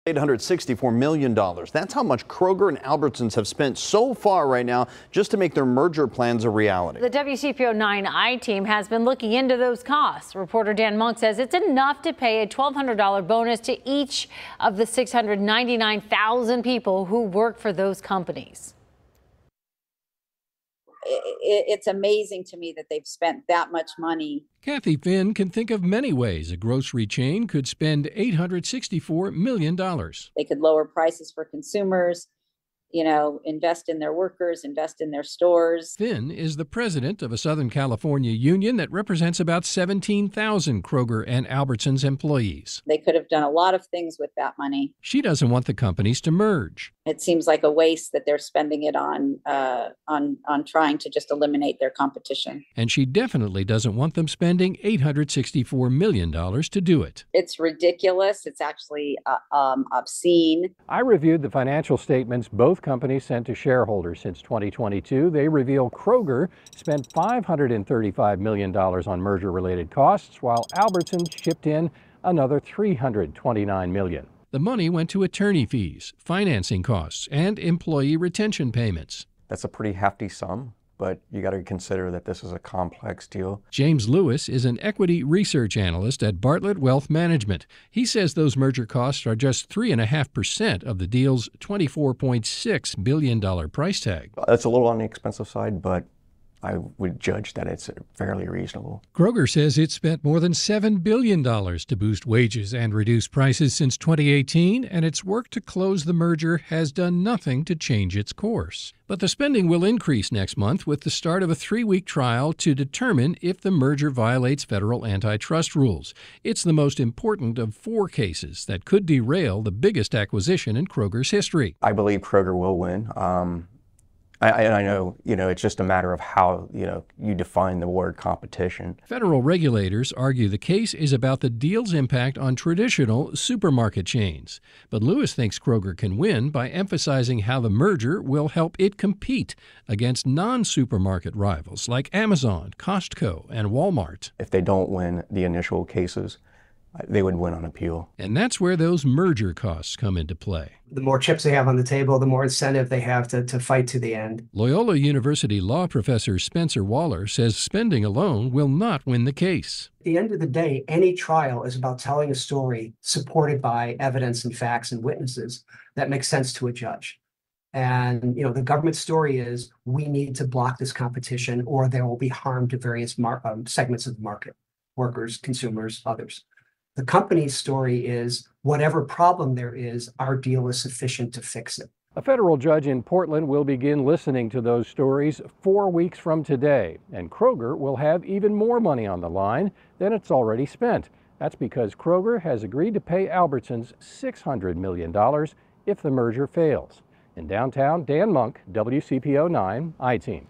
$864 million. That's how much Kroger and Albertsons have spent so far right now just to make their merger plans a reality. The WCPO 9i team has been looking into those costs. Reporter Dan Monk says it's enough to pay a $1,200 bonus to each of the 699,000 people who work for those companies. It's amazing to me that they've spent that much money. Kathy Finn can think of many ways a grocery chain could spend $864 million. They could lower prices for consumers, invest in their workers, invest in their stores. Finn is the president of a Southern California union that represents about 17,000 Kroger and Albertsons employees. They could have done a lot of things with that money. She doesn't want the companies to merge. It seems like a waste that they're spending it on trying to just eliminate their competition. And she definitely doesn't want them spending $864 million to do it. It's ridiculous. It's actually obscene. I reviewed the financial statements both companies sent to shareholders since 2022. They reveal Kroger spent $535 million on merger-related costs, while Albertsons chipped in another $329 million. The money went to attorney fees, financing costs, and employee retention payments. That's a pretty hefty sum, but you got to consider that this is a complex deal. James Lewis is an equity research analyst at Bartlett Wealth Management. He says those merger costs are just 3.5% of the deal's $24.6 billion price tag. That's a little on the expensive side, but I would judge that it's fairly reasonable. Kroger says it spent more than $7 billion to boost wages and reduce prices since 2018, and its work to close the merger has done nothing to change its course. But the spending will increase next month with the start of a 3-week trial to determine if the merger violates federal antitrust rules. It's the most important of 4 cases that could derail the biggest acquisition in Kroger's history. I believe Kroger will win. I know, it's just a matter of how, you define the word competition. Federal regulators argue the case is about the deal's impact on traditional supermarket chains. But Lewis thinks Kroger can win by emphasizing how the merger will help it compete against non-supermarket rivals like Amazon, Costco, and Walmart. If they don't win the initial cases, they would win on appeal. And that's where those merger costs come into play. The more chips they have on the table, the more incentive they have to fight to the end. Loyola University law professor Spencer Waller says spending alone will not win the case. At the end of the day, any trial is about telling a story supported by evidence and facts and witnesses that makes sense to a judge. And, the government story is we need to block this competition or there will be harm to various segments of the market, workers, consumers, others. The company's story is whatever problem there is, our deal is sufficient to fix it. A federal judge in Portland will begin listening to those stories 4 weeks from today, and Kroger will have even more money on the line than it's already spent. That's because Kroger has agreed to pay Albertsons $600 million if the merger fails. In downtown, Dan Monk, WCPO 9 I-Team.